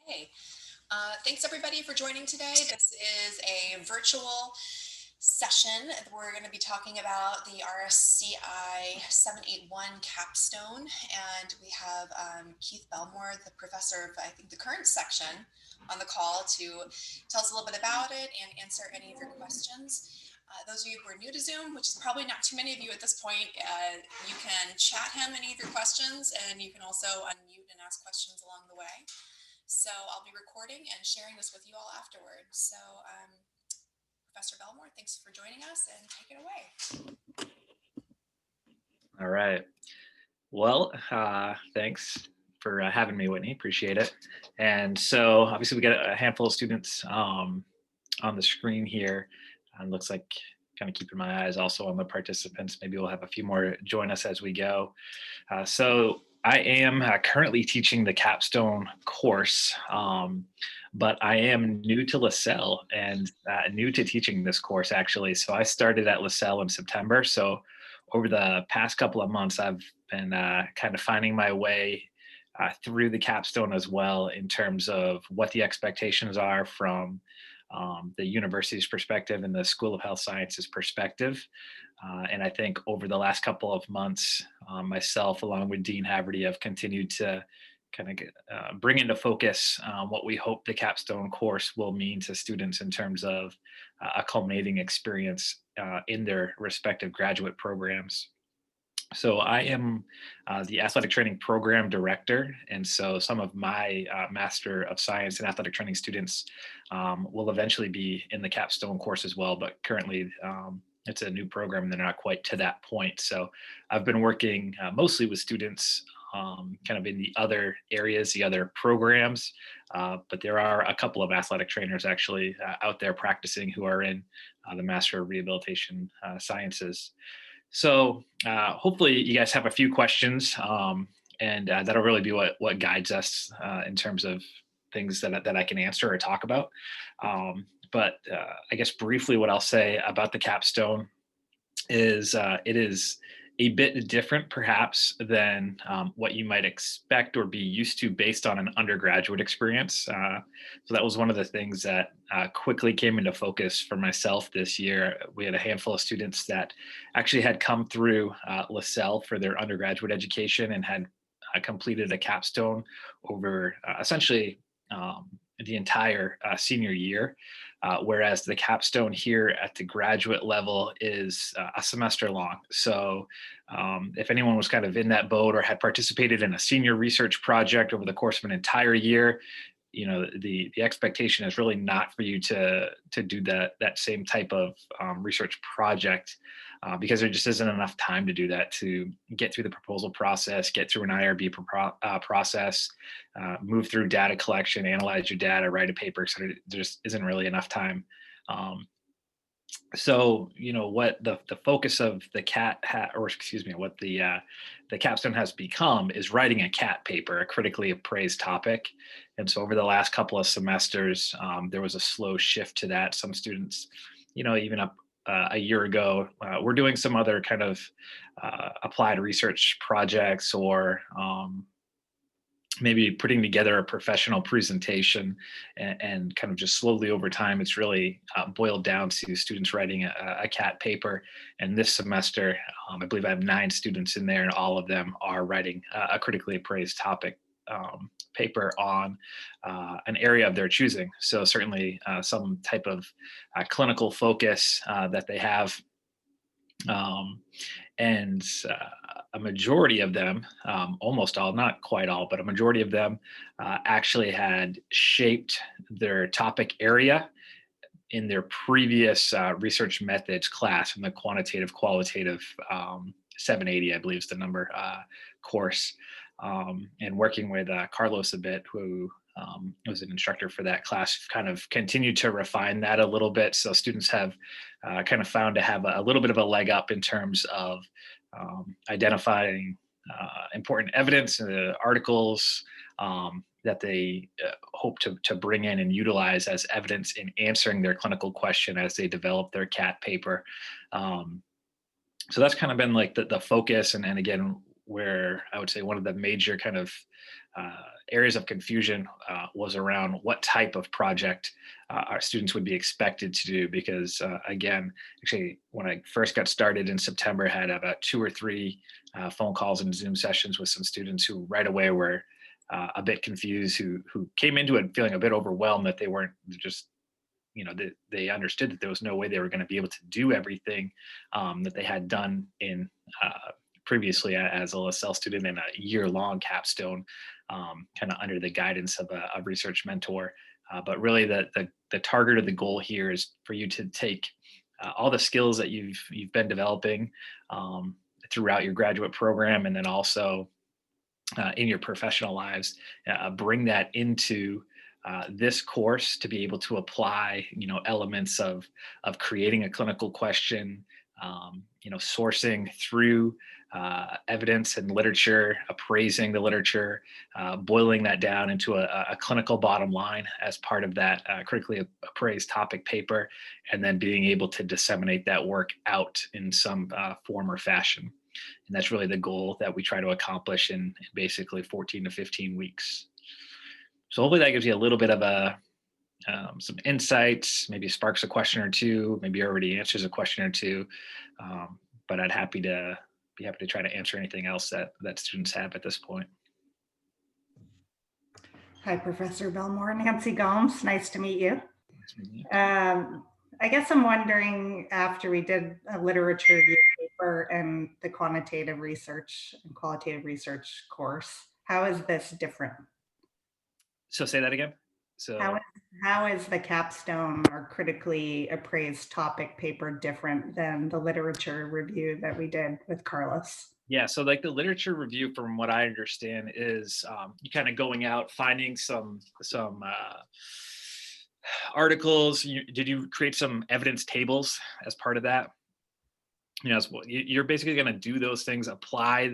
Okay, thanks everybody for joining today. This is a virtual session. We're going to be talking about the RSCI 781 Capstone, and we have Keith Belmore, the professor of, I think, the current section on the call to tell us a little bit about it and answer any of your questions. Those of you who are new to Zoom, which is probably not too many of you at this point, you can chat him any of your questions, and you can also unmute and ask questions along the way. So I'll be recording and sharing this with you all afterwards. So Professor Belmore, thanks for joining us and take it away. All right. Well, thanks for having me, Whitney. Appreciate it. And so obviously we got a handful of students on the screen here. And looks like kind of keeping my eyes also on the participants. Maybe we'll have a few more join us as we go. So I am currently teaching the Capstone course, but I am new to LaSalle and new to teaching this course actually. So I started at LaSalle in September. So over the past couple of months, I've been kind of finding my way through the Capstone as well in terms of what the expectations are from the university's perspective and the School of Health Sciences perspective. And I think over the last couple of months, myself, along with Dean Haverty, have continued to kind of bring into focus what we hope the Capstone course will mean to students in terms of a culminating experience in their respective graduate programs. So I am the athletic training program director, and so some of my Master of Science and athletic training students will eventually be in the Capstone course as well, but currently it's a new program and they're not quite to that point. So I've been working mostly with students kind of in the other areas, the other programs, but there are a couple of athletic trainers actually out there practicing who are in the Master of Rehabilitation Sciences. So hopefully you guys have a few questions, and that'll really be what guides us in terms of things that I can answer or talk about. But I guess briefly, what I'll say about the Capstone is it is a bit different, perhaps, than what you might expect or be used to based on an undergraduate experience. So that was one of the things that quickly came into focus for myself this year. We had a handful of students that actually had come through LaSalle for their undergraduate education and had completed a capstone over essentially the entire senior year. Whereas the capstone here at the graduate level is a semester long. So if anyone was kind of in that boat or had participated in a senior research project over the course of an entire year, you know, the expectation is really not for you to do that same type of research project because there just isn't enough time to do that, to get through the proposal process, get through an IRB process, move through data collection, analyze your data, write a paper. So there just isn't really enough time. So you know what the focus of the what the capstone has become is writing a cat paper, a critically appraised topic. And so over the last couple of semesters, there was a slow shift to that. Some students, you know, even up a year ago, we're doing some other kind of applied research projects or maybe putting together a professional presentation, and kind of just slowly over time, it's really boiled down to students writing a CAT paper. And this semester, I believe I have 9 students in there, and all of them are writing a critically appraised topic paper on an area of their choosing. So certainly some type of clinical focus that they have. And a majority of them, almost all, not quite all, but a majority of them actually had shaped their topic area in their previous research methods class in the quantitative qualitative 780, I believe is the number, course. And working with Carlos a bit, who was an instructor for that class, kind of continued to refine that a little bit. So students have kind of found to have a little bit of a leg up in terms of identifying important evidence, articles that they hope to bring in and utilize as evidence in answering their clinical question as they develop their CAT paper. So that's kind of been like the focus. And again, where I would say one of the major kind of areas of confusion was around what type of project our students would be expected to do. Because again, actually, when I first got started in September, I had about 2 or 3 phone calls and Zoom sessions with some students who right away were a bit confused, who came into it feeling a bit overwhelmed that they weren't just, they understood that there was no way they were going to be able to do everything that they had done in previously as a LaSalle student in a year-long capstone, kind of under the guidance of a research mentor. But really, the target or the goal here is for you to take all the skills that you've been developing throughout your graduate program, and then also in your professional lives, bring that into this course to be able to apply, elements of creating a clinical question, sourcing through evidence and literature, appraising the literature, boiling that down into a clinical bottom line as part of that critically appraised topic paper, and then being able to disseminate that work out in some form or fashion. And that's really the goal that we try to accomplish in basically 14 to 15 weeks. So hopefully that gives you a little bit of some insights, maybe sparks a question or two, maybe already answers a question or two. But I'd be happy to try to answer anything else that students have at this point. Hi, Professor Belmore. Nancy Gomes, nice to meet you. Nice meeting you. I guess I'm wondering, after we did a literature review paper and the quantitative research and qualitative research course, how is this different? So say that again. So how is the capstone or critically appraised topic paper different than the literature review that we did with Carlos? yeah, so like the literature review, from what I understand, is you kind of going out, finding some articles. Did you create some evidence tables as part of that? You're basically going to do those things, apply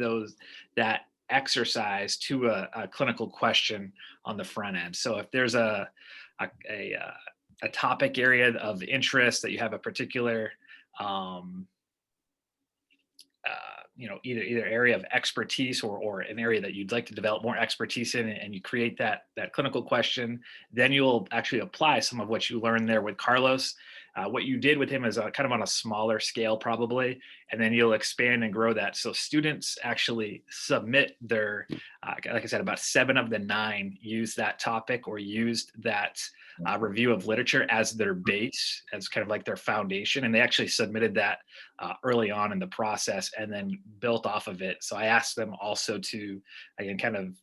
that exercise to a clinical question on the front end. So if there's a topic area of interest that you have a particular either area of expertise or an area that you'd like to develop more expertise in, and you create that clinical question, then you'll actually apply some of what you learned there with Carlos. What you did with him is kind of on a smaller scale probably, and then you'll expand and grow that. So students actually submit their, like I said, about 7 of the 9 used that topic or used that review of literature as their base, as kind of like their foundation. And they actually submitted that early on in the process and then built off of it. So I asked them also to, again, kind of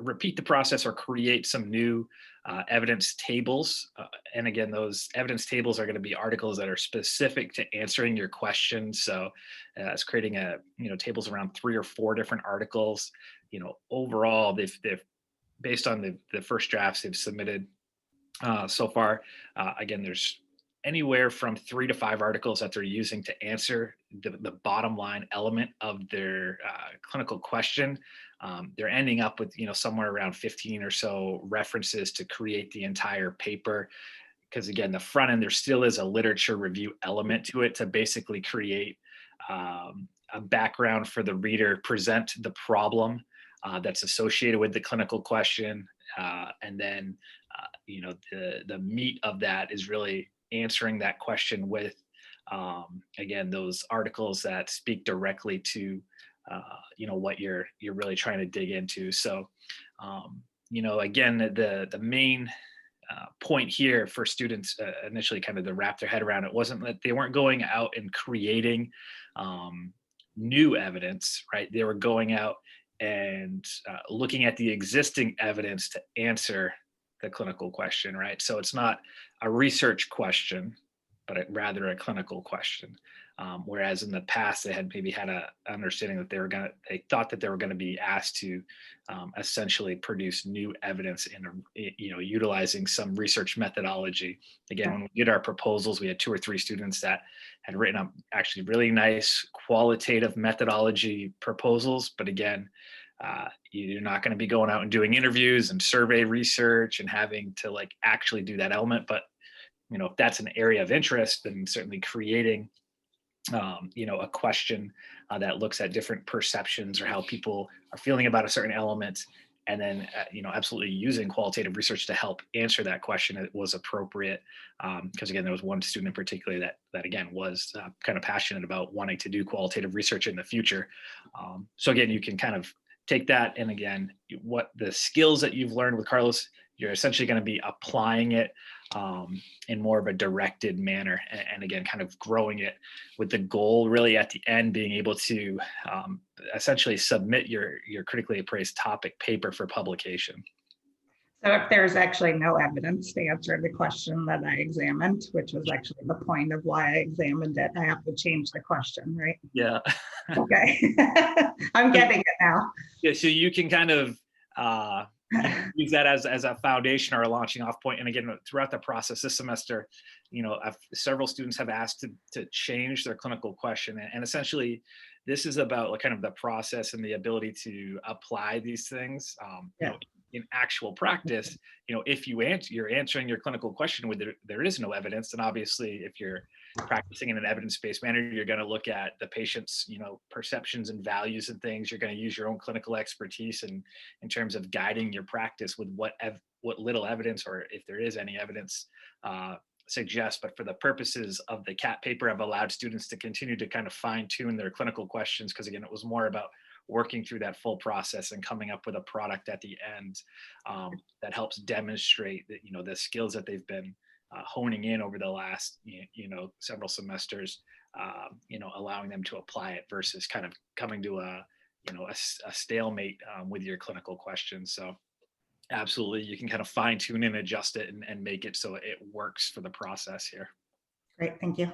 repeat the process or create some new evidence tables. And again, those evidence tables are going to be articles that are specific to answering your questions. So it's creating tables around 3 or 4 different articles. Overall, they've based on the first drafts they've submitted so far. Again, there's anywhere from 3 to 5 articles that they're using to answer the bottom line element of their clinical question. They're ending up with somewhere around 15 or so references to create the entire paper. Because again, the front end, there still is a literature review element to it to basically create a background for the reader, present the problem that's associated with the clinical question, and then the meat of that is really answering that question with again those articles that speak directly to what you're really trying to dig into. So again, the main point here for students initially kind of to wrap their head around it wasn't that they weren't going out and creating new evidence, right? They were going out and looking at the existing evidence to answer the clinical question, right? So it's not a research question, but rather a clinical question. Whereas in the past, they had maybe had an understanding that they thought that they were going to be asked to essentially produce new evidence in utilizing some research methodology. Again, when we did our proposals, we had 2 or 3 students that had written up actually really nice qualitative methodology proposals. But again, you're not going to be going out and doing interviews and survey research and having to actually do that element. But if that's an area of interest, then certainly creating a question that looks at different perceptions or how people are feeling about a certain element, and then absolutely using qualitative research to help answer that question, it was appropriate. Because again, there was one student in particular that again was kind of passionate about wanting to do qualitative research in the future. So again, you can kind of take that, and again, what the skills that you've learned with Carlos, you're essentially going to be applying it in more of a directed manner, and again, kind of growing it with the goal really at the end being able to essentially submit your critically appraised topic paper for publication. So if there's actually no evidence to answer the question that I examined, which was actually the point of why I examined it, I have to change the question, right? Yeah. Okay. I'm getting it now. Yeah, so you can kind of use that as a foundation or a launching off point. And again, throughout the process this semester, several students have asked to change their clinical question. And essentially, this is about kind of the process and the ability to apply these things. In actual practice, if you're answering your clinical question with there is no evidence, then obviously if you're practicing in an evidence-based manner, you're going to look at the patient's, perceptions and values and things. You're going to use your own clinical expertise and in terms of guiding your practice with what little evidence, or if there is any evidence, suggests. But for the purposes of the CAT paper, I've allowed students to continue to kind of fine tune their clinical questions, because again, it was more about working through that full process and coming up with a product at the end that helps demonstrate that the skills that they've been honing in over the last several semesters, allowing them to apply it versus kind of coming to a stalemate with your clinical questions. So absolutely, you can kind of fine tune and adjust it and make it so it works for the process here. Great, thank you.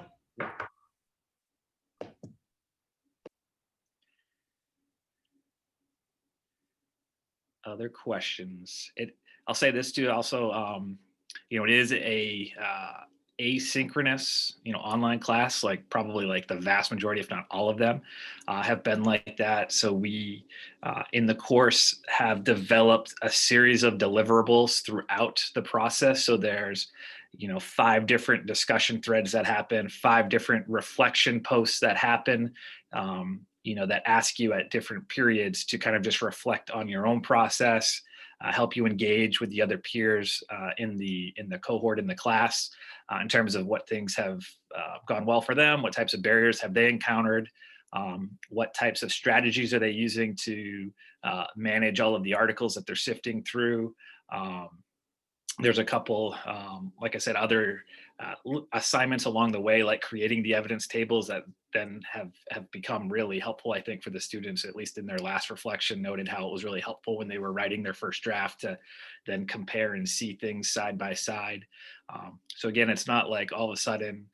Other questions? I'll say this too. Also, it is a asynchronous, online class. Like probably like the vast majority, if not all of them, have been like that. So we, in the course, have developed a series of deliverables throughout the process. So there's 5 different discussion threads that happen, 5 different reflection posts that happen, that ask you at different periods to kind of just reflect on your own process, help you engage with the other peers in the cohort, in the class, in terms of what things have gone well for them, what types of barriers have they encountered, what types of strategies are they using to manage all of the articles that they're sifting through. There's a couple, like I said, other assignments along the way, like creating the evidence tables that then have become really helpful, I think, for the students, at least in their last reflection, noted how it was really helpful when they were writing their first draft to then compare and see things side by side. So again, it's not like all of a sudden,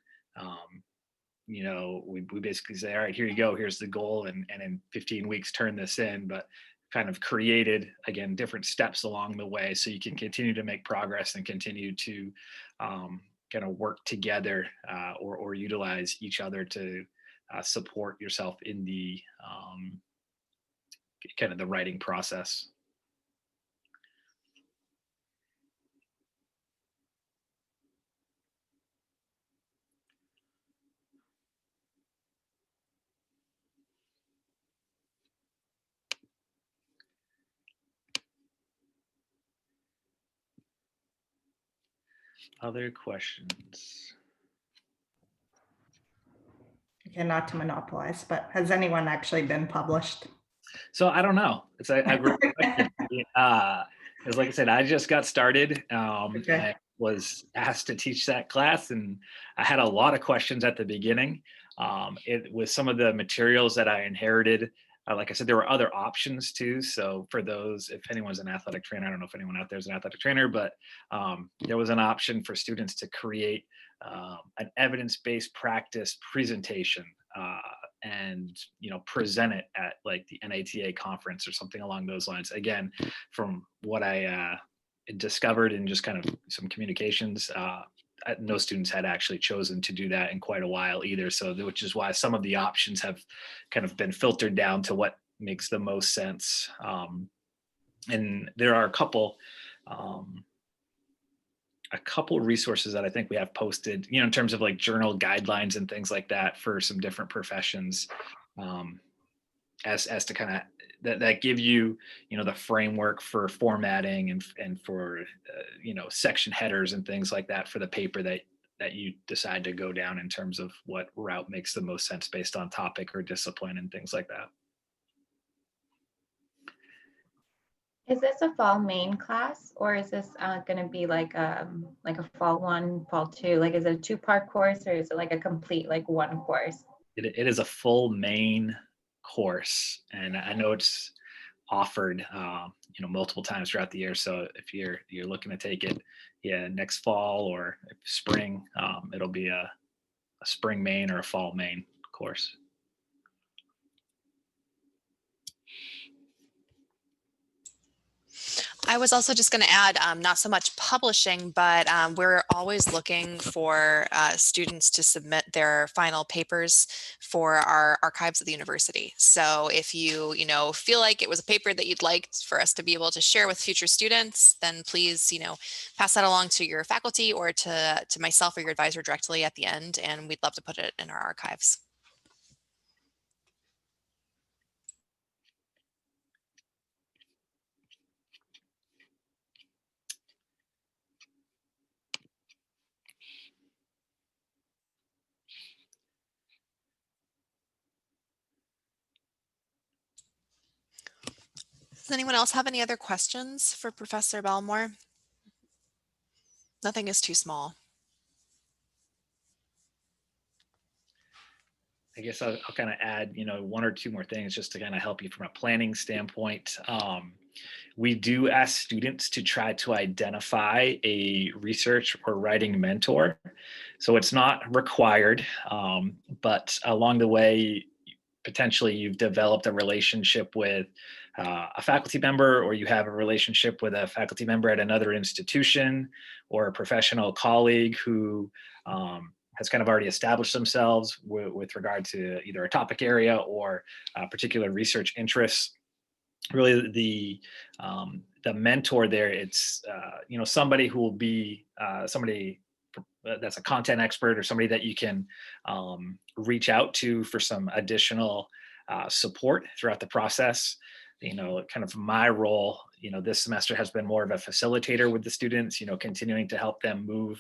we basically say, all right, here you go, here's the goal, and in 15 weeks turn this in, but kind of created, again, different steps along the way so you can continue to make progress and continue to kind of work together or utilize each other to support yourself in the kind of the writing process. Other questions? Okay, not to monopolize, but has anyone actually been published? So I don't know. It's a great question. Because like I said, I just got started. Okay. I was asked to teach that class, and I had a lot of questions at the beginning. It was some of the materials that I inherited. Like I said, there were other options too. So for those, if anyone's an athletic trainer, I don't know if anyone out there is an athletic trainer, but there was an option for students to create an evidence-based practice presentation and present it at like the NATA conference or something along those lines. Again, from what I discovered in just kind of some communications, no students had actually chosen to do that in quite a while either. So, which is why some of the options have kind of been filtered down to what makes the most sense. And there are a couple a couple resources that I think we have posted, you know, in terms of like journal guidelines and things like that for some different professions, um, as to kind of that give you, you know, the framework for formatting and for you know, section headers and things like that for the paper that you decide to go down in terms of what route makes the most sense based on topic or discipline and things like that. Is this a fall main class, or is this going to be like a fall one, fall two? Like, is it a two-part course, or is it like a complete like one course? It is a full main course, and I know it's offered you know, multiple times throughout the year. So if you're looking to take it, yeah, next fall or spring, it'll be a spring main or a fall main course. I was also just going to add, not so much publishing, but we're always looking for students to submit their final papers for our archives at the university. So if you know, feel like it was a paper that you'd like for us to be able to share with future students, then please, you know, pass that along to your faculty or to myself or your advisor directly at the end, and we'd love to put it in our archives. Does anyone else have any other questions for Professor Belmore? Nothing is too small. I guess I'll kind of add, you know, one or two more things just to kind of help you from a planning standpoint. We do ask students to try to identify a research or writing mentor. So it's not required, but along the way, potentially you've developed a relationship with a faculty member, or you have a relationship with a faculty member at another institution, or a professional colleague who has kind of already established themselves with regard to either a topic area or particular research interests. Really, the mentor there, it's you know, somebody who will be somebody that's a content expert, or somebody that you can reach out to for some additional support throughout the process. You know, kind of my role, you know, this semester has been more of a facilitator with the students, you know, continuing to help them move,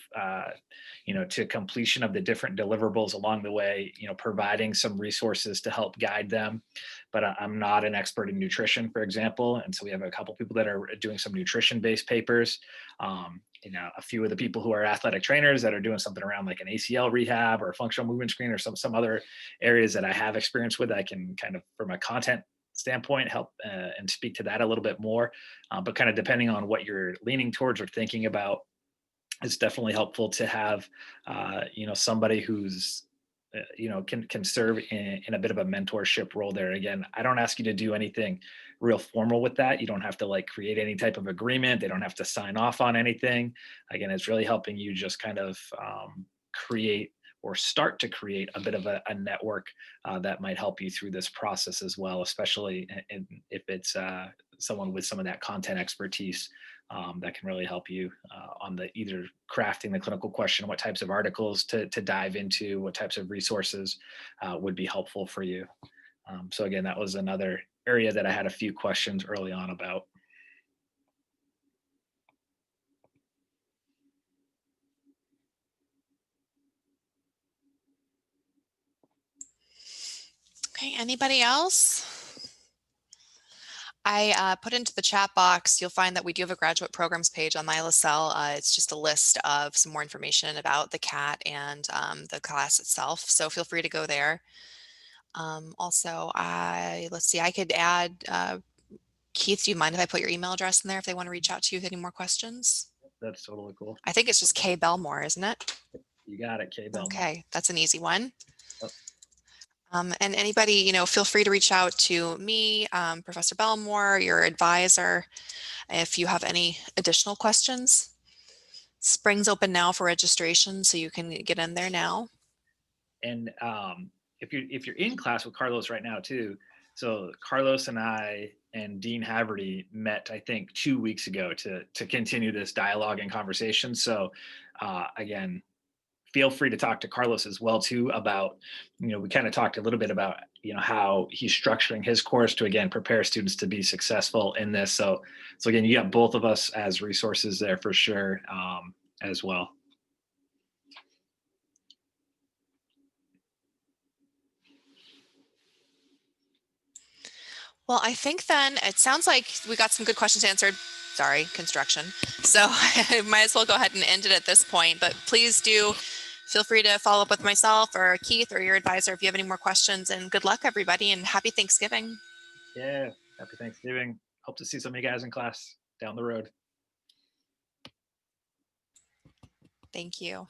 you know, to completion of the different deliverables along the way, you know, providing some resources to help guide them. But I'm not an expert in nutrition, for example. And so we have a couple people that are doing some nutrition-based papers. You know, a few of the people who are athletic trainers that are doing something around like an ACL rehab or a functional movement screen, or some other areas that I have experience with. I can kind of, from a content standpoint, help and speak to that a little bit more. But kind of depending on what you're leaning towards or thinking about, it's definitely helpful to have you know, somebody who's you know, can serve in a bit of a mentorship role there. Again, I don't ask you to do anything real formal with that. You don't have to like create any type of agreement. They don't have to sign off on anything. Again, it's really helping you just kind of create or start to create a bit of a network that might help you through this process as well, especially if it's someone with some of that content expertise that can really help you on the either crafting the clinical question, what types of articles to dive into, what types of resources would be helpful for you. So again, that was another area that I had a few questions early on about. Okay, anybody else? I put into the chat box, you'll find that we do have a graduate programs page on the ILSL. It's just a list of some more information about the CAT and the class itself. So feel free to go there. Also, let's see, I could add, Keith, do you mind if I put your email address in there if they want to reach out to you with any more questions? That's totally cool. I think it's just K Belmore, isn't it? You got it, K Belmore. Okay, that's an easy one. Yep. And anybody, you know, feel free to reach out to me, Professor Belmore, your advisor, if you have any additional questions. Spring's open now for registration, so you can get in there now. And if you're in class with Carlos right now too, So Carlos and I and Dean Haverty met, I think, 2 weeks ago to continue this dialogue and conversation. So again, feel free to talk to Carlos as well too about, we kind of talked a little bit about, how he's structuring his course to, again, prepare students to be successful in this. So again, you got both of us as resources there for sure, as well. Well, I think then it sounds like we got some good questions answered. Sorry, construction. So I might as well go ahead and end it at this point, but please do feel free to follow up with myself or Keith or your advisor if you have any more questions, and good luck everybody and happy Thanksgiving. Yeah. Happy Thanksgiving. Hope to see some of you guys in class down the road. Thank you.